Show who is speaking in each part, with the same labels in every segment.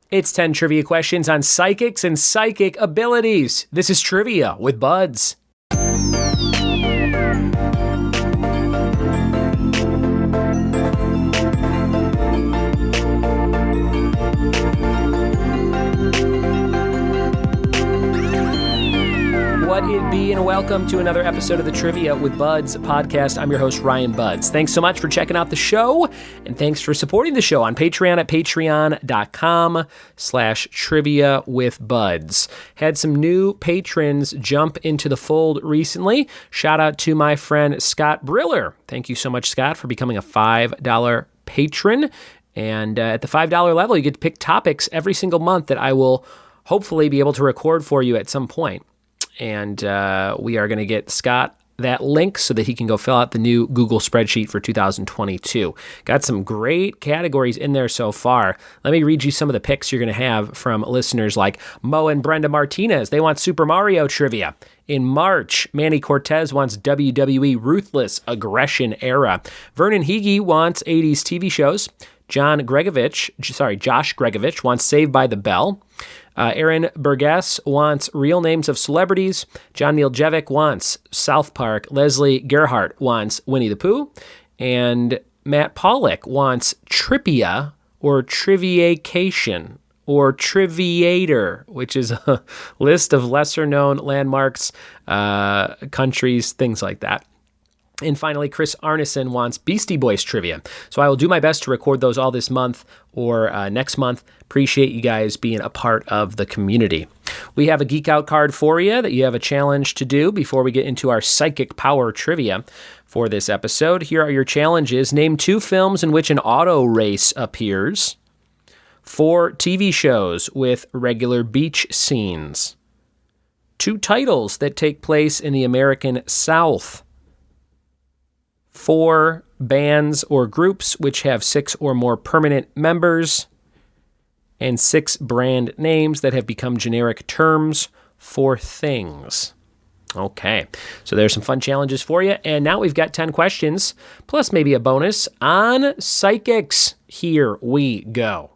Speaker 1: It's 10 trivia questions on psychics and psychic abilities. This is Trivia with Buds. What it be, and welcome to another episode of the Trivia with Buds podcast. I'm your host, Ryan Buds. Thanks so much for checking out the show, and thanks for supporting the show on Patreon at patreon.com/trivia with Buds. Had some new patrons jump into the fold recently. Shout out to my friend Scott Briller. Thank you so much, Scott, for becoming a $5 patron. And at the $5 level, you get to pick topics every single month that I will hopefully be able to record for you at some point. And we are going to get Scott that link so that he can go fill out the new Google spreadsheet for 2022. Got some great categories in there so far. Let me read you some of the picks you're going to have from listeners like Mo and Brenda Martinez. They want Super Mario trivia. In March, Manny Cortez wants WWE Ruthless Aggression Era. Vernon Hege wants 80s TV shows. Josh Gregovich wants Saved by the Bell. Aaron Burgess wants Real Names of Celebrities. John Miljevic wants South Park. Leslie Gerhardt wants Winnie the Pooh. And Matt Pollock wants Tripia or Triviacation or Triviator, which is a list of lesser-known landmarks, countries, things like that. And finally, Chris Arneson wants Beastie Boys trivia. So I will do my best to record those all this month or next month. Appreciate you guys being a part of the community. We have a Geek Out card for you that you have a challenge to do before we get into our psychic power trivia for this episode. Here are your challenges. Name 2 films in which an auto race appears. 4 TV shows with regular beach scenes. 2 titles that take place in the American South. 4 bands or groups which have 6 or more permanent members, and 6 brand names that have become generic terms for things. Okay, so there's some fun challenges for you, and now we've got 10 questions, plus maybe a bonus on psychics. Here we go.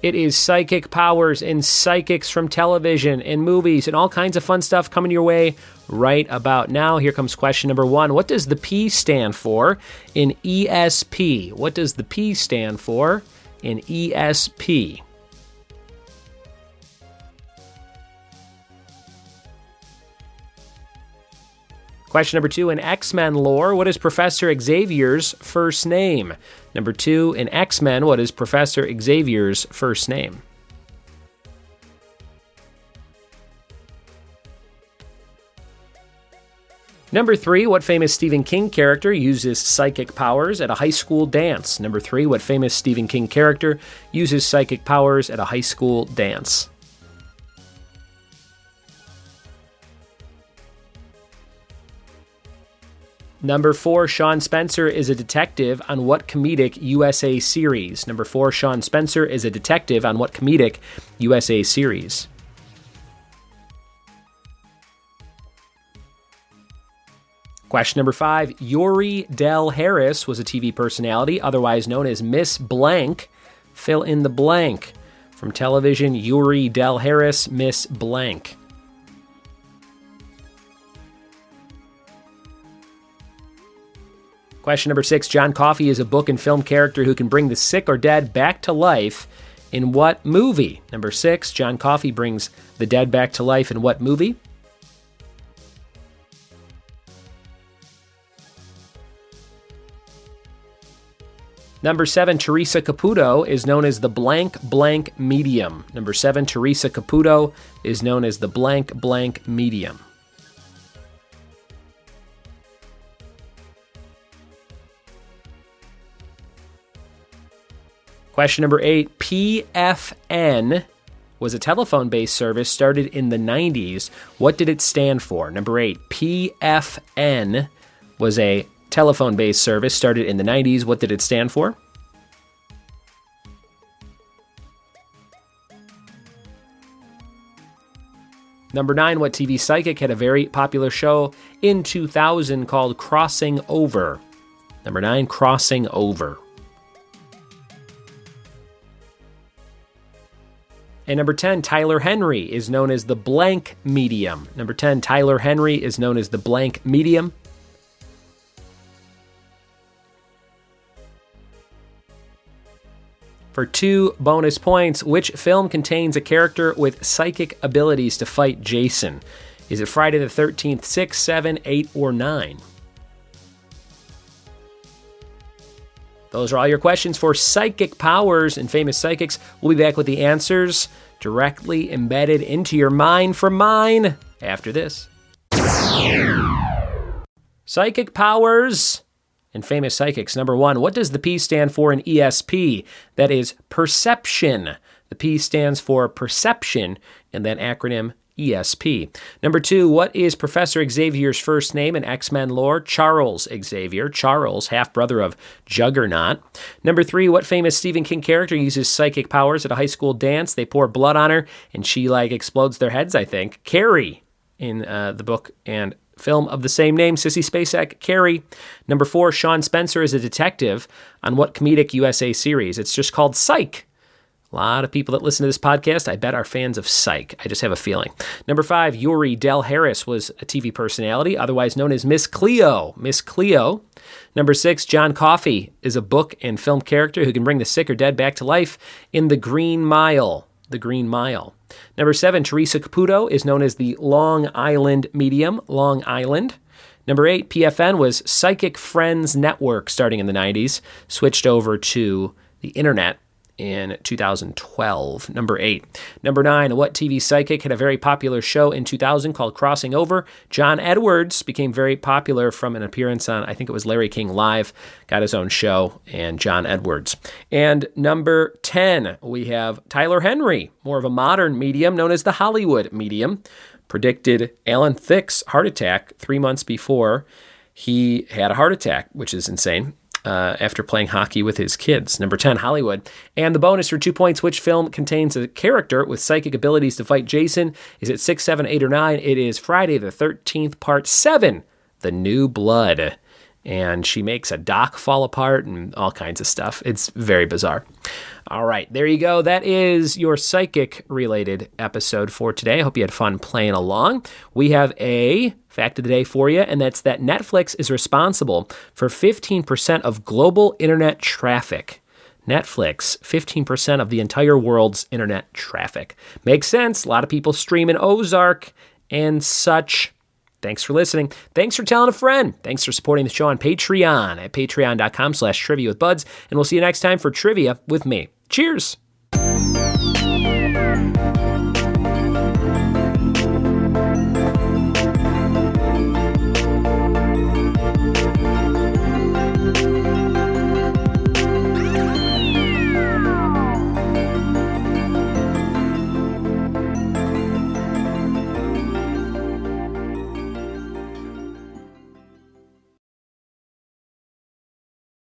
Speaker 1: It is psychic powers and psychics from television and movies and all kinds of fun stuff coming your way right about now. Here comes question number 1. What does the P stand for in ESP? What does the P stand for in ESP? Question number 2, in X-Men lore, what is Professor Xavier's first name? Number 2, in X-Men, what is Professor Xavier's first name? Number 3, what famous Stephen King character uses psychic powers at a high school dance? Number 3, what famous Stephen King character uses psychic powers at a high school dance? Number 4, Sean Spencer is a detective on what comedic USA series? Number 4, Sean Spencer is a detective on what comedic USA series? Question number 5, Yuri Del Harris was a TV personality, otherwise known as Miss Blank. Fill in the blank. From television, Yuri Del Harris, Miss Blank. Question number 6, John Coffey is a book and film character who can bring the sick or dead back to life in what movie? Number 6, John Coffey brings the dead back to life in what movie? Number 7, Teresa Caputo is known as the blank blank medium. Number 7, Teresa Caputo is known as the blank blank medium. Question number 8, PFN was a telephone-based service started in the 90s. What did it stand for? Number 8, PFN was a telephone-based service started in the 90s. What did it stand for? Number 9, what TV psychic had a very popular show in 2000 called Crossing Over? Number 9, Crossing Over. And number 10, Tyler Henry is known as the blank medium. Number 10, Tyler Henry is known as the blank medium. For 2 bonus points, which film contains a character with psychic abilities to fight Jason? Is it Friday the 13th, 6, 7, 8, or 9? Those are all your questions for psychic powers and famous psychics. We'll be back with the answers directly embedded into your mind from mine after this. Psychic powers and famous psychics. Number 1, what does the P stand for in ESP? That is perception. The P stands for perception in that acronym ESP. Number 2, what is Professor Xavier's first name in X-Men lore? Charles Xavier. Charles, half-brother of Juggernaut. Number 3, what famous Stephen King character uses psychic powers at a high school dance? They pour blood on her, and she, explodes their heads, I think. Carrie, in the book and film of the same name, Sissy Spacek, Carrie. Number 4, Sean Spencer is a detective on what comedic USA series? It's just called Psych. A lot of people that listen to this podcast, I bet, are fans of Psych. I just have a feeling. Number 5, Yuri Del Harris was a TV personality, otherwise known as Miss Cleo. Miss Cleo. Number 6, John Coffey is a book and film character who can bring the sick or dead back to life in The Green Mile. The Green Mile. Number 7, Teresa Caputo is known as the Long Island medium. Long Island. Number 8, PFN was Psychic Friends Network starting in the 90s, switched over to the internet in 2012. Number 8. Number 9, what TV psychic had a very popular show in 2000 called Crossing Over? John Edwards became very popular from an appearance on, I think it was Larry King Live, got his own show, and John Edwards. And number 10, we have Tyler Henry, more of a modern medium known as the Hollywood medium, predicted Alan Thicke's heart attack 3 months before he had a heart attack, which is insane. After playing hockey with his kids. Number 10, Hollywood. And the bonus for 2 points, which film contains a character with psychic abilities to fight Jason? Is it 6, 7, 8, or 9? It is Friday the 13th, Part 7, The New Blood. And she makes a dock fall apart and all kinds of stuff. It's very bizarre. All right, there you go. That is your psychic-related episode for today. I hope you had fun playing along. We have a fact of the day for you, and that's that Netflix is responsible for 15% of global internet traffic. Netflix, 15% of the entire world's internet traffic. Makes sense. A lot of people streaming Ozark and such. Thanks for listening. Thanks for telling a friend. Thanks for supporting the show on Patreon at patreon.com/trivia with buds. And we'll see you next time for Trivia with me. Cheers.